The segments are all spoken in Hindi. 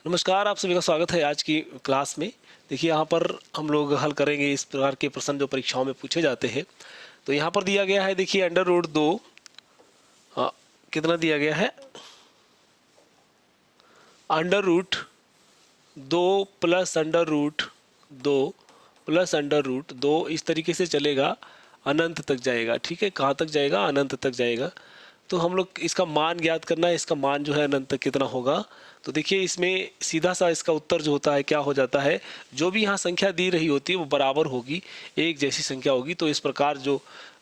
नमस्कार, आप सभी का स्वागत है आज की क्लास में। देखिए यहाँ पर हम लोग हल करेंगे इस प्रकार के प्रश्न जो परीक्षाओं में पूछे जाते हैं। तो यहाँ पर दिया गया है, देखिए अंडर रूट दो, कितना दिया गया है, अंडर रूट दो प्लस अंडर रूट दो प्लस अंडर रूट दो, इस तरीके से चलेगा, अनंत तक जाएगा। ठीक है, कहाँ तक जाएगा? अनंत तक जाएगा। तो हम लोग इसका मान ज्ञात करना है, इसका मान जो है अनंत तक कितना होगा। तो देखिए इसमें सीधा सा इसका उत्तर जो होता है क्या हो जाता है, जो भी यहाँ संख्या दी रही होती है वो बराबर होगी, एक जैसी संख्या होगी। तो इस प्रकार जो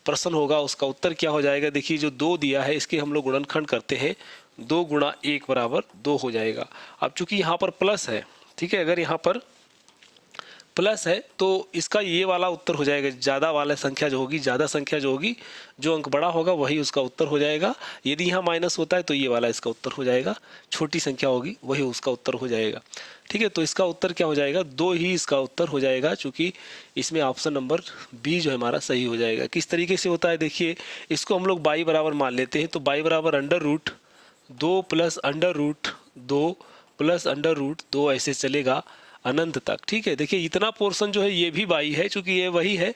प्रश्न होगा उसका उत्तर क्या हो जाएगा, देखिए जो दो दिया है इसके हम लोग गुणनखंड करते हैं, 2 गुणा 1 बराबर 2 हो जाएगा। अब चूंकि यहाँ पर प्लस है, ठीक है, अगर यहाँ पर प्लस है तो इसका ये वाला उत्तर हो जाएगा, ज़्यादा वाला संख्या जो होगी, ज़्यादा संख्या जो होगी, जो अंक बड़ा होगा वही उसका उत्तर हो जाएगा। यदि यहाँ माइनस होता है तो ये वाला इसका उत्तर हो जाएगा, छोटी संख्या होगी वही उसका उत्तर हो जाएगा। ठीक है, तो इसका उत्तर क्या हो जाएगा, 2 ही इसका उत्तर हो जाएगा, चूँकि इसमें ऑप्शन नंबर बी जो है हमारा सही हो जाएगा। किस तरीके से होता है, देखिए इसको हम लोग बाई बराबर मान लेते हैं। तो बाई बराबर under root 2 plus under root 2 plus under root 2 ऐसे चलेगा अनंत तक। ठीक है, देखिए इतना पोर्शन जो है ये भी बाई है, चूंकि ये वही है,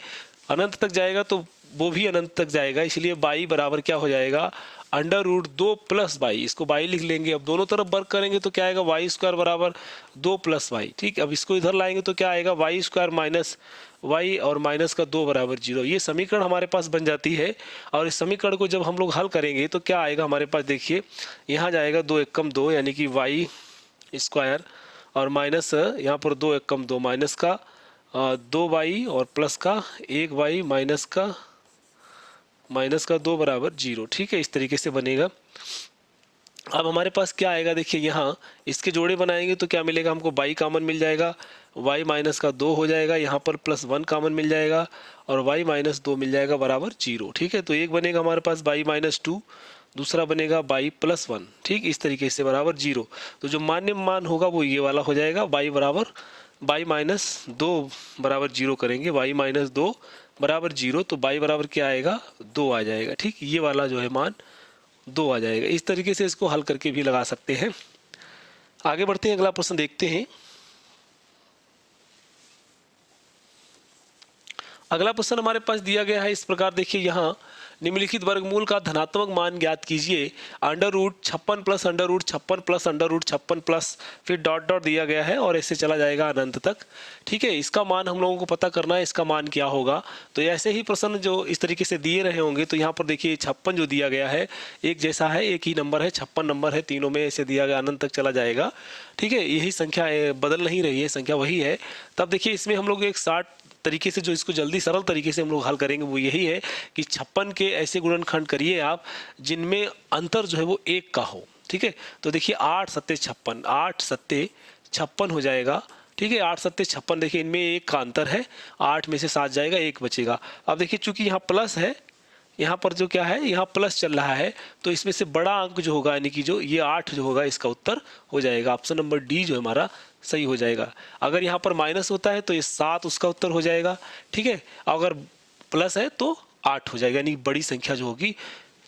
अनंत तक जाएगा तो वो भी अनंत तक जाएगा, इसलिए बाई बराबर क्या हो जाएगा, अंडर रूट 2 प्लस बाई। इसको बाई लिख लेंगे। अब दोनों तरफ वर्क करेंगे तो क्या आएगा, वाई स्क्वायर बराबर 2 प्लस वाई। ठीक, अब इसको इधर लाएंगे तो क्या आएगा, वाई स्क्वायर माइनस वाई और माइनस का 2 बराबर 0। ये समीकरण हमारे पास बन जाती है। और इस समीकरण को जब हम लोग हल करेंगे तो क्या आएगा हमारे पास, देखिए यहाँ जाएगा 2 एकम 2, यानी कि वाई स्क्वायर और माइनस यहाँ पर 2 एकम 2, माइनस का 2 वाई और प्लस का 1 वाई माइनस का 2 बराबर 0। ठीक है, इस तरीके से बनेगा। अब हमारे पास क्या आएगा, देखिए यहाँ इसके जोड़े बनाएंगे तो क्या मिलेगा हमको, बाई कॉमन मिल जाएगा, y माइनस का 2 हो जाएगा, यहाँ पर प्लस 1 कॉमन मिल जाएगा और y माइनस 2 मिल जाएगा बराबर 0। ठीक है, तो एक बनेगा हमारे पास बाई माइनस 2, दूसरा बनेगा बाई प्लस 1। ठीक, इस तरीके से बराबर 0। तो जो मान्य मान होगा वो ये वाला हो जाएगा, बाई माइनस 2 बराबर 0 करेंगे, बाई माइनस 2 बराबर 0, तो बाई बराबर क्या आएगा, 2 आ जाएगा। ठीक, ये वाला जो है मान 2 आ जाएगा। इस तरीके से इसको हल करके भी लगा सकते हैं। आगे बढ़ते हैं, अगला प्रश्न देखते हैं। अगला प्रश्न हमारे पास दिया गया है इस प्रकार, देखिए यहाँ निम्नलिखित वर्गमूल का धनात्मक मान ज्ञात कीजिए। Under root 56 plus under root 56 plus under root 56 plus फिर डॉट डॉट दिया गया है और ऐसे चला जाएगा अनंत तक। ठीक है, इसका मान हम लोगों को पता करना है, इसका मान क्या होगा। तो ऐसे ही प्रश्न जो इस तरीके से दिए रहे होंगे, तो यहाँ पर देखिए 56 जो दिया गया है एक जैसा है, एक ही नंबर है, 56 नंबर है, तीनों में ऐसे दिया गया, अनंत तक चला जाएगा। ठीक है, यही संख्या बदल नहीं रही है, संख्या वही है। तब देखिए इसमें हम लोग एक 60 तरीके से जो इसको जल्दी सरल तरीके से हम लोग हल करेंगे वो यही है कि 56 के ऐसे गुणनखंड करिए आप जिनमें अंतर जो है वो 1 का हो। ठीक है, तो देखिए 8 सत्ते 56, 8 सत्ते 56 हो जाएगा। ठीक है, 8 सत्ते 56, देखिए इनमें 1 का अंतर है, 8 में से 7 जाएगा, 1 बचेगा। अब देखिए चूंकि यहाँ प्लस है, यहाँ पर जो क्या है, यहाँ प्लस चल रहा है, तो इसमें से बड़ा अंक जो होगा यानी कि जो ये 8 जो होगा इसका उत्तर हो जाएगा, ऑप्शन नंबर डी जो हमारा सही हो जाएगा। अगर यहाँ पर माइनस होता है तो ये 7 उसका उत्तर हो जाएगा। ठीक है, अगर प्लस है तो 8 हो जाएगा, यानी बड़ी संख्या जो होगी,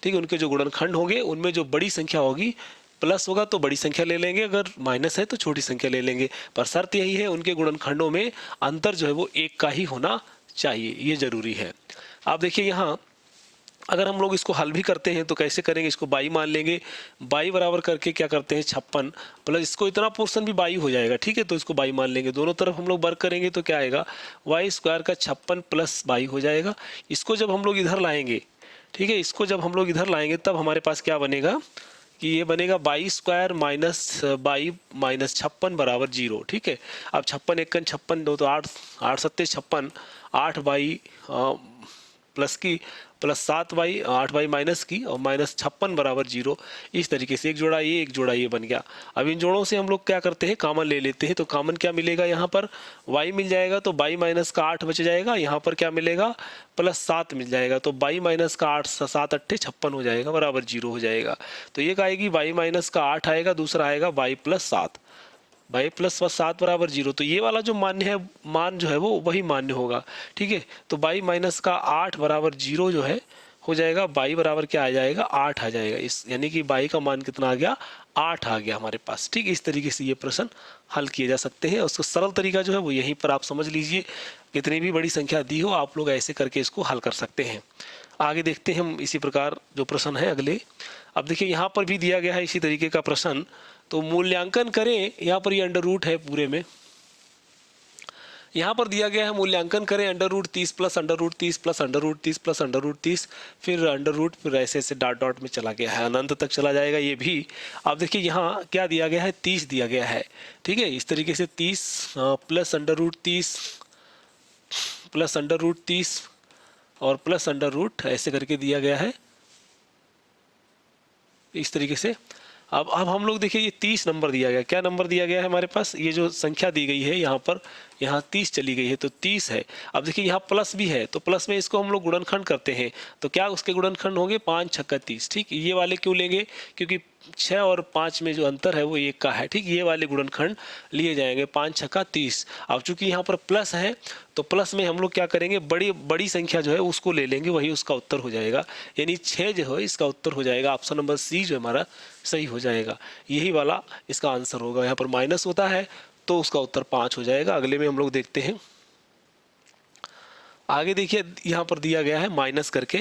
ठीक है, उनके जो गुणनखंड होंगे उनमें जो बड़ी संख्या होगी, प्लस होगा तो बड़ी संख्या ले लेंगे, अगर माइनस है तो छोटी संख्या ले लेंगे। पर शर्त यही है उनके गुणनखंडों में अंतर जो है वो 1 का ही होना चाहिए, ये जरूरी है। आप देखिए यहाँ अगर हम लोग इसको हल भी करते हैं तो कैसे करेंगे, इसको बाई मान लेंगे, बाई बराबर करके क्या करते हैं 56 प्लस इसको इतना पोर्शन भी बाई हो जाएगा। ठीक है, तो इसको बाई मान लेंगे, दोनों तरफ हम लोग वर्क करेंगे तो क्या आएगा, वाई स्क्वायर का 56 प्लस बाई हो जाएगा। इसको जब हम लोग इधर लाएंगे, ठीक है, इसको जब हम लोग इधर लाएंगे तब हमारे पास क्या बनेगा कि ये बनेगा by square minus by minus 56 बराबर 0। ठीक है, अब 56 एक 56 दो तो 8, 8 सत्ते 56, 8 बाई प्लस की प्लस 7 बाई 8 बाई माइनस की और माइनस 56 बराबर 0। इस तरीके से एक जोड़ा ये एक जोड़ा ये बन गया। अब इन जोड़ों से हम लोग क्या करते हैं, कॉमन ले लेते हैं। तो कॉमन क्या मिलेगा, यहाँ पर y मिल जाएगा तो बाई माइनस का 8 बच जाएगा, यहाँ पर क्या मिलेगा प्लस 7 मिल जाएगा, तो बाई माइनस का 8 7 अट्ठे 56 हो जाएगा बराबर 0 हो जाएगा। तो एक आएगी बाई माइनस का 8 आएगा, दूसरा आएगा बाई प्लस 7, बाई प्लस 7 बराबर 0। तो ये वाला जो मान्य है, मान जो है वो वही मान्य होगा। ठीक है, तो बाई माइनस का 8 बराबर 0 जो है हो जाएगा, बाई बराबर क्या आ जाएगा 8 आ जाएगा। इस यानी कि बाई का मान कितना आ गया 8 आ गया हमारे पास। ठीक, इस तरीके से ये प्रश्न हल किए जा सकते हैं। उसका सरल तरीका जो है वो यहीं पर आप समझ लीजिए, कितनी भी बड़ी संख्या दी हो आप लोग ऐसे करके इसको हल कर सकते हैं। आगे देखते हैं हम इसी प्रकार जो प्रश्न है अगले। अब देखिए यहाँ पर भी दिया गया है इसी तरीके का प्रश्न, तो मूल्यांकन करें। यहाँ पर ये अंडर रूट है पूरे में, यहाँ पर दिया गया है मूल्यांकन करें under root 30 plus under root 30 plus under root 30 plus under root 30, फिर अंडर रूट, फिर ऐसे ऐसे डॉट डॉट में चला गया है, अनंत तक चला जाएगा ये भी। आप देखिए यहाँ क्या दिया गया है 30 दिया गया है। ठीक है, इस तरीके से 30 plus under root 30 plus under root 30 और प्लस अंडर रूट ऐसे करके दिया गया है इस तरीके से। अब हम लोग देखिए ये 30 नंबर दिया गया, क्या नंबर दिया गया है हमारे पास, ये जो संख्या दी गई है यहाँ पर, यहाँ 30 चली गई है तो 30 है। अब देखिए यहाँ प्लस भी है तो प्लस में इसको हम लोग गुणनखंड करते हैं, तो क्या उसके गुणनखंड होंगे 5 छक्का 30। ठीक, ये वाले क्यों लेंगे, क्योंकि 6 और 5 में जो अंतर है वो 1 का है। ठीक, ये वाले गुणनखंड लिए जाएंगे 5 छक्का 30। अब चूंकि यहाँ पर प्लस है तो प्लस में हम लोग क्या करेंगे, बड़ी बड़ी संख्या जो है उसको ले लेंगे, वही उसका उत्तर हो जाएगा। यानी 6 जो है इसका उत्तर हो जाएगा, ऑप्शन नंबर सी जो हमारा सही हो जाएगा, यही वाला इसका आंसर होगा। यहाँ पर माइनस होता है तो उसका उत्तर 5 हो जाएगा। अगले में हम लोग देखते हैं, आगे देखिए यहाँ पर दिया गया है माइनस करके,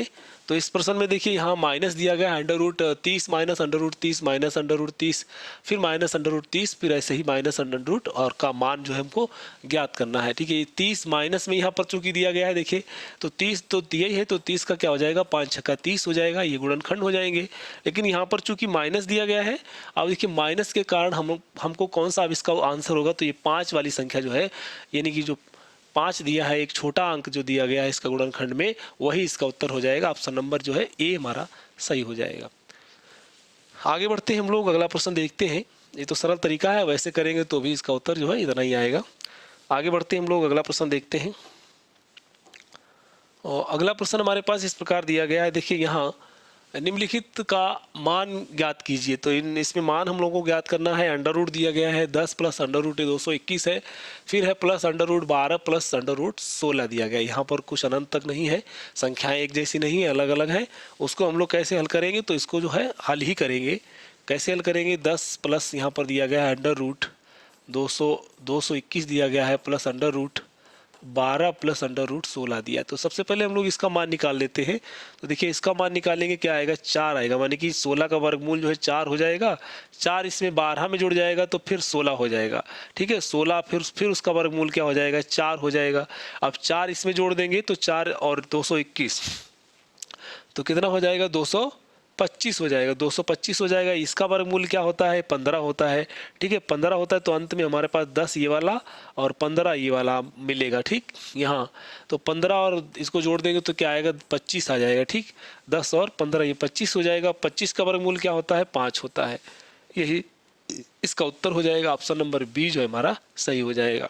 तो इस प्रश्न में देखिए यहाँ माइनस दिया गया है under root 30 minus under root 30 minus under root 30, फिर माइनस अंडर रूट 30, फिर ऐसे ही माइनस अंडर रूट और का मान जो है हमको ज्ञात करना है। ठीक है, ये 30 माइनस में यहाँ पर चूंकि दिया गया है, देखिए तो 30 तो दिया ही है तो 30 का क्या हो जाएगा 5 छक्का 30 हो जाएगा, ये गुणनखंड हो जाएंगे। लेकिन यहाँ पर चूंकि माइनस दिया गया है, अब देखिए माइनस के कारण हमको कौन सा अब इसका आंसर होगा, तो ये 5 वाली संख्या जो है, यानी कि जो 5 दिया है, एक छोटा अंक जो दिया गया है इसका गुणनखंड में, वही इसका उत्तर हो जाएगा। ऑप्शन नंबर जो है ए हमारा सही हो जाएगा। आगे बढ़ते हैं हम लोग, अगला प्रश्न देखते हैं। ये तो सरल तरीका है, वैसे करेंगे तो भी इसका उत्तर जो है इतना ही आएगा। आगे बढ़ते हैं हम लोग, अगला प्रश्न देखते हैं। और अगला प्रश्न हमारे पास इस प्रकार दिया गया है, देखिए यहाँ निम्नलिखित का मान ज्ञात कीजिए। तो इसमें मान हम लोगों को ज्ञात करना है। अंडर रूट दिया गया है 10 प्लस अंडर रूट 221 है, फिर है plus under root 12 plus under root 16 दिया गया। यहाँ पर कुछ अनंत तक नहीं है, संख्याएं एक जैसी नहीं है, अलग अलग है। उसको हम लोग कैसे हल करेंगे, तो इसको जो है हल ही करेंगे। कैसे हल करेंगे, 10 प्लस यहाँ पर दिया गया है अंडर रूट 221 दिया गया है, plus under root 12 plus under root 16 दिया। तो सबसे पहले हम लोग इसका मान निकाल लेते हैं। तो देखिए इसका मान निकालेंगे, क्या आएगा 4 आएगा, माने कि 16 का वर्गमूल जो है 4 हो जाएगा। 4 इसमें 12 में जुड़ जाएगा तो फिर 16 हो जाएगा। ठीक है, 16 फिर उसका वर्गमूल क्या हो जाएगा 4 हो जाएगा। अब 4 इसमें जोड़ देंगे तो 4 और 221 तो कितना हो जाएगा 225 हो जाएगा, 225 हो जाएगा। इसका वर्गमूल क्या होता है 15 होता है। ठीक है, 15 होता है तो अंत में हमारे पास 10 ये वाला और 15 ये वाला मिलेगा। ठीक, यहाँ तो 15 और इसको जोड़ देंगे तो क्या आएगा 25 आ जाएगा। ठीक, 10 और 15 ये 25 हो जाएगा। 25 का वर्गमूल क्या होता है 5 होता है, यही इसका उत्तर हो जाएगा। ऑप्शन नंबर बी जो है हमारा सही हो जाएगा।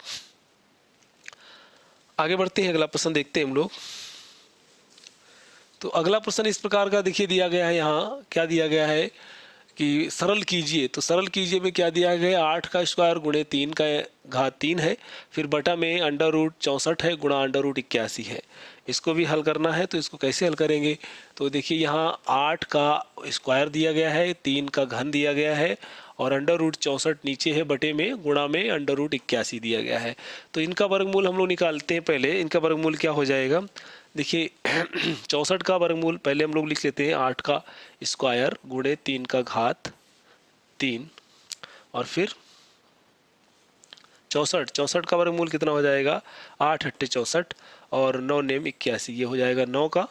आगे बढ़ते हैं, अगला प्रश्न देखते हैं हम लोग। तो अगला प्रश्न इस प्रकार का देखिए दिया गया है, यहाँ क्या दिया गया है कि सरल कीजिए। तो सरल कीजिए में क्या दिया गया है 8 का स्क्वायर गुणे 3 का घात 3 है, फिर बटा में अंडर रूट 64 है गुणा अंडर रूट 81 है। इसको भी हल करना है, तो इसको कैसे हल करेंगे, तो देखिए यहाँ 8 का स्क्वायर दिया गया है, 3 का घन दिया गया है और अंडर रूट 64 नीचे है, बटे में गुणा में अंडर रूट 81 दिया गया है। तो इनका वर्गमूल हम लोग निकालते हैं। पहले इनका वर्गमूल क्या हो जाएगा, देखिए 64 का वर्गमूल पहले हम लोग लिख लेते हैं 8 का स्क्वायर गुणे 3 का घात 3 और फिर 64 का वर्गमूल कितना हो जाएगा 8 अट्ठे 64 और 9 नेम 81, ये हो जाएगा 9 का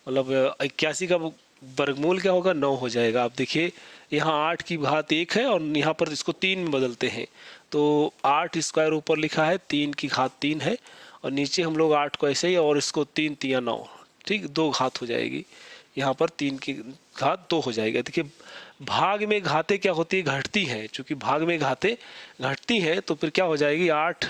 मतलब 81 का वर्गमूल क्या होगा 9 हो जाएगा। अब देखिए यहाँ 8 की घात 1 है और यहाँ पर इसको 3 में बदलते हैं, तो 8 स्क्वायर ऊपर लिखा है, 3 की घात 3 है और नीचे हम लोग 8 को ऐसे ही और इसको 3 तिया 9, ठीक 2 घात हो जाएगी। यहाँ पर 3 की घात 2 हो जाएगा। देखिए भाग में घातें क्या होती है घटती हैं, चूंकि भाग में घातें घटती हैं तो फिर क्या हो जाएगी 8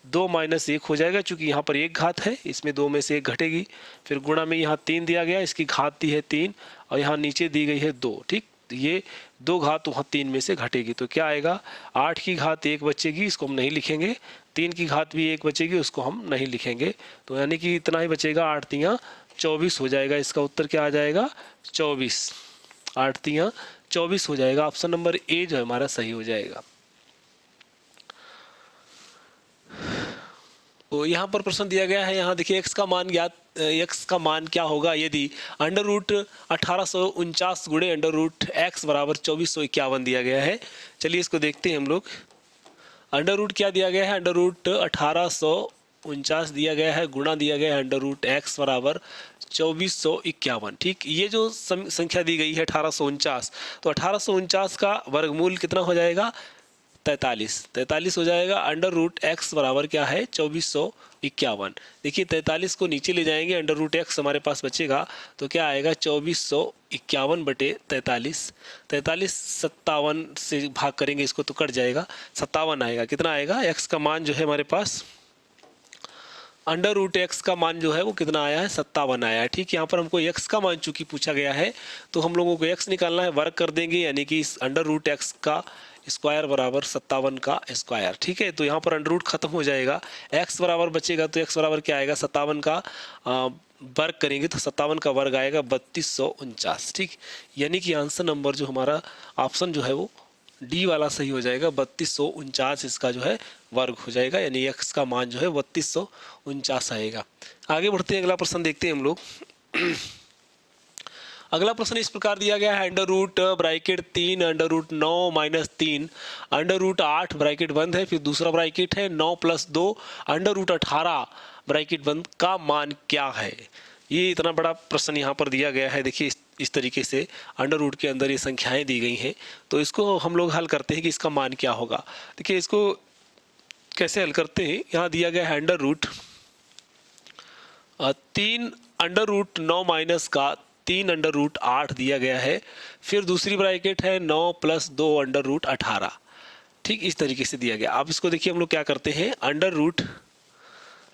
2 माइनस 1 हो जाएगा, चूंकि यहाँ पर 1 घात है इसमें 2 में से 1 घटेगी। फिर गुणा में यहाँ 3 दिया गया, इसकी घात दी है 3 और यहाँ नीचे दी गई है 2, ठीक ये 2 घात वहाँ 3 में से घटेगी तो क्या आएगा 8 की घात 1 बचेगी, इसको हम नहीं लिखेंगे। 3 की घात भी 1 बचेगी, उसको हम नहीं लिखेंगे। तो यानी कि इतना ही बचेगा 8 तिया 24 हो जाएगा। इसका उत्तर क्या आ जाएगा? 24। 8 3 24 हो जाएगा। ऑप्शन नंबर ए जो है हमारा सही हो जाएगा। तो यहाँ पर प्रश्न दिया गया है, यहाँ देखिए x का मान ज्ञात, x का मान क्या होगा यदि अंडर रूट 1849 गुणे अंडर रूट x बराबर 2451 दिया गया है। चलिए इसको देखते हैं हम लोग। अंडर रूट क्या दिया गया है? अंडर रूट 1849 दिया गया है, गुणा दिया गया है अंडर रूट x बराबर 2451। ठीक, ये जो संख्या दी गई है 1849, तो 1849 का वर्गमूल कितना हो जाएगा? 43 हो जाएगा। अंडर रूट एक्स बराबर क्या है? 2451। देखिए 43 को नीचे ले जाएंगे, अंडर रूट एक्स हमारे पास बचेगा, तो क्या आएगा? 2451 बटे 43। 43 57 से भाग करेंगे इसको तो कट जाएगा, 57 आएगा। कितना आएगा? एक्स का मान जो है हमारे पास, अंडर रूट एक्स का मान जो है वो कितना आया है? 57 आया है। ठीक, यहाँ पर हमको एक्स का मान चूंकि पूछा गया है तो हम लोगों को एक्स निकालना है, वर्ग कर देंगे, यानी कि इस अंडर रूट एक्स का स्क्वायर बराबर 57 का स्क्वायर। ठीक है, तो यहाँ पर अंडर रूट खत्म हो जाएगा, एक्स बराबर बचेगा, तो एक्स बराबर क्या आएगा? 57 का वर्ग करेंगे तो 57 का वर्ग आएगा 3249। ठीक, यानी कि आंसर नंबर जो हमारा ऑप्शन जो है वो डी वाला सही हो जाएगा। 3249 इसका जो है वर्ग हो जाएगा, यानी एक्स का मान जो है 3249 आएगा। आगे बढ़ते हैं, अगला प्रश्न देखते हैं हम लोग। अगला प्रश्न इस प्रकार दिया गया है, under root bracket 3 under root 9 minus 3 under root 8 bracket बंद है, फिर दूसरा ब्रैकेट है 9 प्लस 2 अंडर रूट 18 ब्रैकेट बंद का मान क्या है? ये इतना बड़ा प्रश्न यहाँ पर दिया गया है। देखिए इस तरीके से अंडर रूट के अंदर ये संख्याएं दी गई हैं, तो इसको हम लोग हल करते हैं कि इसका मान क्या होगा। देखिए इसको कैसे हल करते हैं, यहाँ दिया गया है under root 3 under root 9 minus का 3 अंडर रूट 8 दिया गया है, फिर दूसरी ब्रैकेट है 9 प्लस 2 अंडर रूट 18। ठीक, इस तरीके से दिया गया। अब इसको देखिए हम लोग क्या करते हैं, अंडर रूट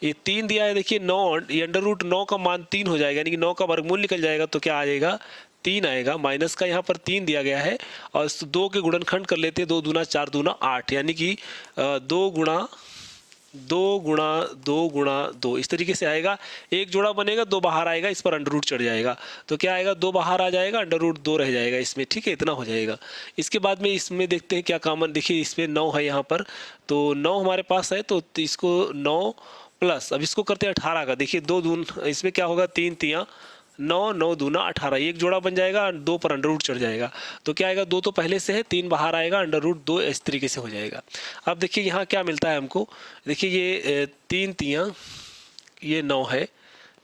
ये 3 दिया है, देखिए 9, ये अंडर रूट 9 का मान 3 हो जाएगा, यानी कि 9 का वर्गमूल निकल जाएगा, तो क्या आ जाएगा? 3 आएगा। माइनस का यहाँ पर 3 दिया गया है और इस 2 के गुणनखंड कर लेते हैं, 2 दूना 4 दूना 8, यानी कि 2 गुणा 2 इस तरीके से आएगा। एक जोड़ा बनेगा, 2 बाहर आएगा, इस पर अंडर रूट चढ़ जाएगा, तो क्या आएगा? 2 बाहर आ जाएगा, अंडर रूट 2 रह जाएगा इसमें। ठीक है, इतना हो जाएगा। इसके बाद में इसमें देखते हैं क्या कॉमन, देखिए इसमें 9 है यहाँ पर, तो 9 हमारे पास है, तो इसको 9 प्लस, अब इसको करते हैं 18 का। देखिए 2 दून, इसमें क्या होगा? 3 3 9 9 दूना 18, एक जोड़ा बन जाएगा, 2 पर अंडर रूट चढ़ जाएगा, तो क्या आएगा? 2 तो पहले से है, 3 बाहर आएगा, अंडर रूट 2 इस तरीके से हो जाएगा। अब देखिए यहाँ क्या मिलता है हमको, देखिए ये 3 3 ये 9 है।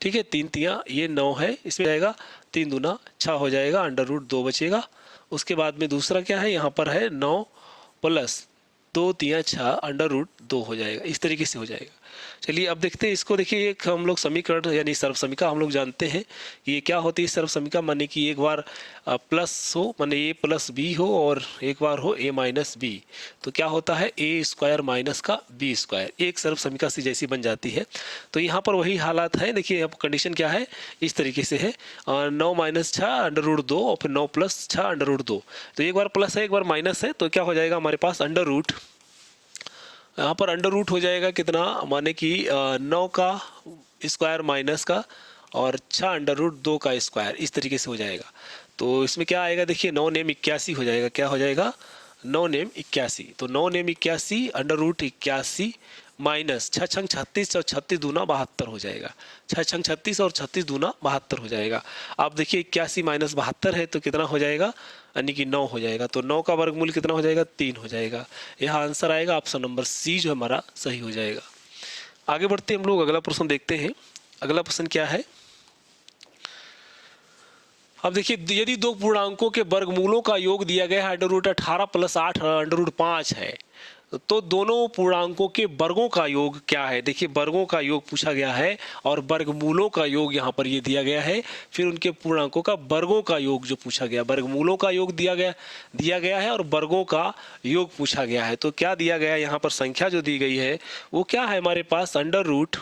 ठीक है, 3 3 ये 9 है, इसमें जाएगा 3 दूना 6 हो जाएगा, अंडर रूट 2 बचेगा। उसके बाद में दूसरा क्या है, यहाँ पर है 9 प्लस 2 3 6 अंडर रूट 2 हो जाएगा, इस तरीके से हो जाएगा। चलिए अब देखते हैं इसको। देखिए एक हम लोग समीकरण यानी सर्वसमीका हम लोग जानते हैं कि ये क्या होती है सर्वसमीका, माने कि एक बार प्लस हो, माने ए प्लस बी हो, और एक बार हो ए माइनस बी, तो क्या होता है? ए स्क्वायर माइनस का बी स्क्वायर, एक सर्वसमीका सी जैसी बन जाती है। तो यहाँ पर वही हालात है। देखिए अब कंडीशन क्या है, इस तरीके से है, 9 माइनस 6 अंडर रूट 2 और फिर 9 प्लस 6 अंडर रूट 2, तो एक बार प्लस है एक बार माइनस है, तो क्या हो जाएगा हमारे पास? अंडर रूट, यहाँ पर अंडर रूट हो जाएगा कितना, माने कि 9 का स्क्वायर माइनस का और 6 अंडर रूट 2 का स्क्वायर, इस तरीके से हो जाएगा। तो इसमें क्या आएगा? देखिए 9 नेम 81 हो जाएगा। क्या हो जाएगा? 9 नेम 81, तो 9 नेम 81 अंडर रूट 81 माइनस 6 छंग 36 और 36 दूना 72 हो जाएगा। 6 छंग 36 और 36 दूना 72 हो जाएगा। अब देखिए 81 माइनस 72 है तो कितना हो जाएगा, यानी कि 9 हो जाएगा। तो 9 का वर्गमूल कितना हो जाएगा? 3 हो जाएगा। यह आंसर आएगा, ऑप्शन नंबर सी जो हमारा सही हो जाएगा। आगे बढ़ते हम लोग अगला प्रश्न देखते हैं। अगला प्रश्न क्या है, अब देखिए यदि दो पूर्णांकों के वर्गमूलों का योग दिया गया है under root 18 plus 8 under root 5 है, तो दोनों पूर्णांकों के वर्गों का योग क्या है? देखिए वर्गों का योग पूछा गया है और वर्गमूलों का योग यहाँ पर ये दिया गया है, फिर उनके पूर्णांकों का वर्गों का योग जो पूछा गया, वर्गमूलों का योग दिया गया है और वर्गों का योग पूछा गया है। तो क्या दिया गया है यहाँ पर, संख्या जो दी गई है वो क्या है हमारे पास? Under root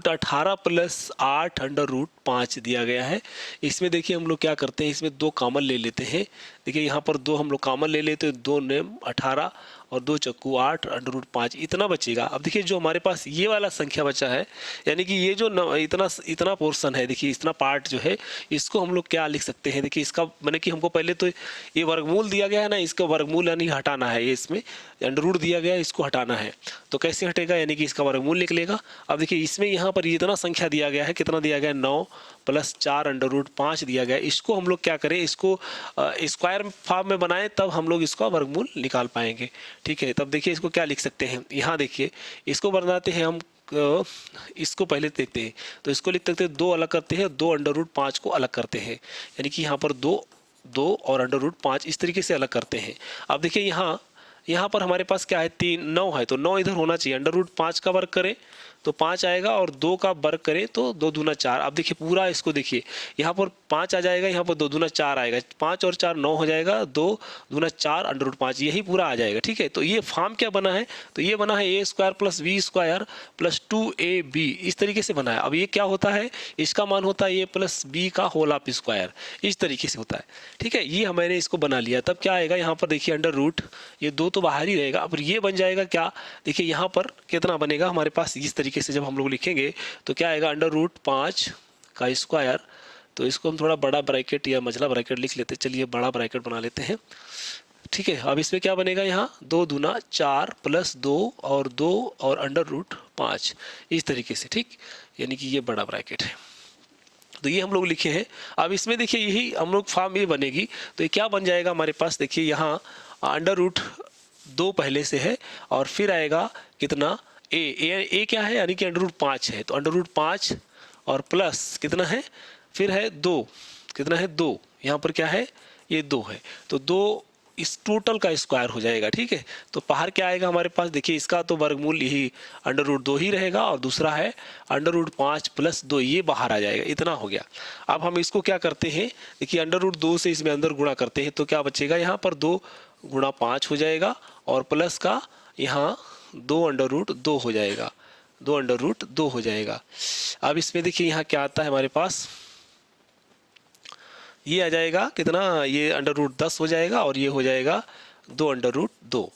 18 plus 8 under root 5 दिया गया है। इसमें देखिए हम लोग क्या करते हैं, इसमें 2 कॉमन ले लेते हैं। देखिए यहाँ पर 2 हम लोग कॉमन ले लेते हैं, 2 नेम 18 और 2 चक्कू 8 अंडर रूट 5 इतना बचेगा। अब देखिए जो हमारे पास ये वाला संख्या बचा है, यानी कि ये जो इतना पोर्शन है, देखिए इतना पार्ट जो है, इसको हम लोग क्या लिख सकते हैं, देखिए इसका मैंने कि हमको पहले तो ये वर्गमूल दिया गया है ना, इसका वर्गमूल यानी हटाना है, ये इसमें अंडर रूट दिया गया है, इसको हटाना है। तो कैसे हटेगा, यानी कि इसका वर्गमूल निकलेगा। अब देखिए इसमें यहाँ पर इतना संख्या दिया गया है, कितना दिया गया है, 9 + 4 अंडर रूट 5 दिया गया है। इसको हम लोग क्या करें, इसको स्क्वायर फॉर्म में बनाएं, तब हम लोग इसका वर्गमूल निकाल पाएंगे। ठीक है, तब देखिए इसको क्या लिख सकते हैं, यहाँ देखिए इसको बनाते हैं हम, इसको पहले देखते हैं। तो इसको लिख सकते हैं, 2 अलग करते हैं, 2 अंडर रूट 5 को अलग करते हैं, यानी कि यहाँ पर 2 और अंडर रूट 5 इस तरीके से अलग करते हैं। अब देखिए यहाँ पर हमारे पास क्या है, 3 9 है, तो 9 इधर होना चाहिए। अंडर रूट 5 का वर्ग करें तो 5 आएगा, और 2 का वर्ग करें तो 2 दूना 4। अब देखिए पूरा इसको देखिए, यहाँ पर 5 आ जाएगा, यहाँ पर 2 दूना 4 आएगा, 5 और 4 9 हो जाएगा, 2 दूना 4 अंडर रूट 5, यही पूरा आ जाएगा। ठीक है, तो ये फॉर्म क्या बना है, तो ये बना है a² + b² + 2ab, इस तरीके से बना है। अब ये क्या होता है, इसका मान होता है a + b का होल ऑफ स्क्वायर, इस तरीके से होता है। ठीक है, ये मैंने इसको बना लिया। तब क्या आएगा, यहाँ पर देखिए अंडर रूट, ये 2 तो बाहर ही रहेगा। अब ये बन जाएगा क्या, देखिए यहाँ पर कितना बनेगा हमारे पास, इस तरीके से जब हम लोग लिखेंगे तो क्या आएगा, अंडर रूट 5 का स्क्वायर। तो इसको हम थोड़ा बड़ा ब्रैकेट या मझला ब्रैकेट लिख लेते हैं, चलिए बड़ा ब्रैकेट बना लेते हैं। ठीक है, अब इसमें क्या बनेगा, यहाँ 2 दूना 4 + 2 और अंडर रूट 5, इस तरीके से। ठीक, यानी कि ये बड़ा ब्रैकेट है। तो ये हम लोग लिखे हैं। अब इसमें देखिए यही हम लोग फॉर्म ये बनेगी, तो ये क्या बन जाएगा हमारे पास, देखिए यहाँ अंडर रूट 2 पहले से है, और फिर आएगा कितना, ए क्या है, यानी कि अंडर रूट 5 है, तो अंडर रूट 5 और प्लस कितना है, फिर है 2, कितना है 2, यहाँ पर क्या है, ये 2 है, तो 2 इस टोटल का स्क्वायर हो जाएगा। ठीक है, तो बाहर क्या आएगा हमारे पास, देखिए इसका तो वर्गमूल यही अंडर रूट 2 ही रहेगा, और दूसरा है अंडर रूट 5 + 2, ये बाहर आ जाएगा, इतना हो गया। अब हम इसको क्या करते हैं, देखिए अंडर रूट 2 से इसमें अंदर गुणा करते हैं, तो क्या बचेगा, यहाँ पर 2 × 5 हो जाएगा, और प्लस का यहाँ 2 अंडर रूट 2 हो जाएगा, 2 अंडर रूट 2 हो जाएगा। अब इसमें देखिए यहाँ क्या आता है हमारे पास, ये आ जाएगा कितना, ये अंडर रूट 10 हो जाएगा, और ये हो जाएगा 2 अंडर रूट 2।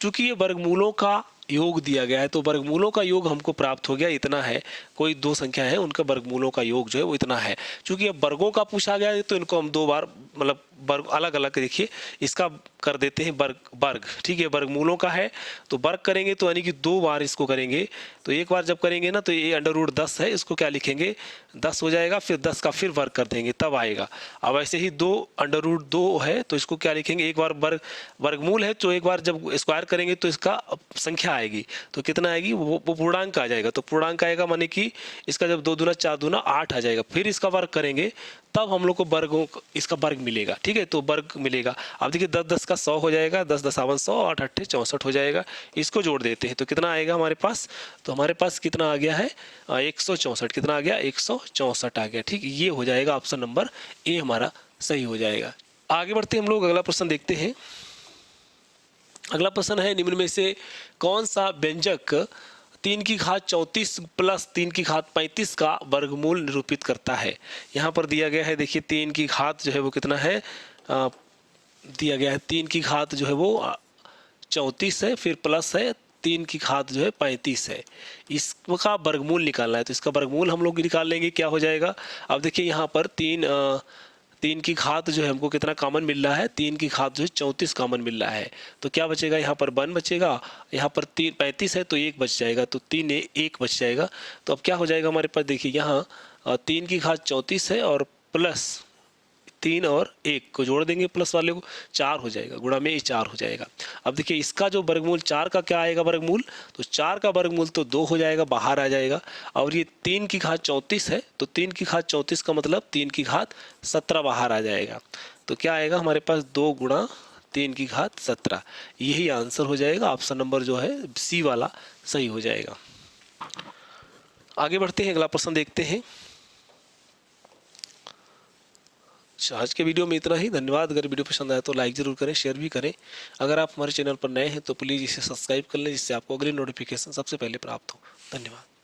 चूंकि ये वर्गमूलों का योग दिया गया है, तो वर्गमूलों का योग हमको प्राप्त हो गया, इतना है। कोई 2 संख्या है, उनका वर्गमूलों का योग जो है वो इतना है। चूंकि अब वर्गों का पूछा गया है, तो इनको हम 2 बार मतलब वर्ग अलग अलग देखिए, इसका कर देते हैं वर्ग। ठीक है, वर्गमूलों का है तो वर्ग करेंगे, तो यानी कि 2 बार इसको करेंगे। तो एक बार जब करेंगे ना, तो ये अंडर रूट 10 है, इसको क्या लिखेंगे, 10 हो जाएगा, फिर 10 का फिर वर्ग कर देंगे, तब आएगा। अब ऐसे ही 2 अंडर रूट 2 है, तो इसको क्या लिखेंगे, एक बार वर्गमूल है, तो एक बार जब स्क्वायर करेंगे तो इसका संख्या आएगी, तो कितना आएगी, वो पूर्णांक आ जाएगा। तो पूर्णांक आएगा माने कि इसका जब 2 दूना 4 दूना 8 आ जाएगा, फिर इसका वर्ग करेंगे, तब हम लोग को वर्गों इसका वर्ग मिलेगा। ठीक है, तो वर्ग मिलेगा। अब देखिए 10 10 का 100 हो जाएगा, 10 10 100, 8 8 64 हो जाएगा। इसको जोड़ देते हैं तो कितना आएगा हमारे पास, तो हमारे पास कितना आ गया है, 164। कितना आ गया, 164 आ गया। ठीक, ये हो जाएगा ऑप्शन नंबर ए हमारा सही हो जाएगा। आगे बढ़ते हम लोग अगला प्रश्न देखते हैं। अगला प्रश्न है, निम्न में से कौन सा व्यंजक 3 की घात 34 + 3 की घात 35 का वर्गमूल निरूपित करता है। यहाँ पर दिया गया है, देखिए 3 की घात जो है वो कितना है, दिया गया है 3 की घात जो है वो 34 है, फिर प्लस है 3 की घात जो है 35 है। इसका वर्गमूल निकालना है, तो इसका वर्गमूल हम लोग निकाल लेंगे, क्या हो जाएगा। अब देखिए यहाँ पर 3 की घात जो है हमको कितना कॉमन मिल रहा है, 3 की घात जो है 34 कॉमन मिल रहा है, तो क्या बचेगा, यहाँ पर 1 बचेगा, यहाँ पर 35 है तो 1 बच जाएगा, तो 3 1 बच जाएगा। तो अब क्या हो जाएगा हमारे पास, देखिए यहाँ 3 की घात 34 है, और प्लस 3 और 1 को जोड़ देंगे, प्लस वाले को 4 हो जाएगा, गुणा में 4 हो जाएगा। अब देखिए इसका जो वर्गमूल 4 का क्या आएगा वर्गमूल, तो 4 का वर्गमूल तो 2 हो जाएगा, बाहर आ जाएगा। और ये 3 की घात 34 है, तो 3 की घात 34 का मतलब 3 की घात 17 बाहर आ जाएगा। तो क्या आएगा हमारे पास, 2 × 3 की घात 17, यही आंसर हो जाएगा। ऑप्शन नंबर जो है सी वाला सही हो जाएगा। आगे बढ़ते हैं, अगला प्रश्न देखते हैं। आज के वीडियो में इतना ही। धन्यवाद। अगर वीडियो पसंद आया तो लाइक जरूर करें, शेयर भी करें। अगर आप हमारे चैनल पर नए हैं तो प्लीज़ इसे सब्सक्राइब कर लें, जिससे आपको अगली नोटिफिकेशन सबसे पहले प्राप्त हो। धन्यवाद।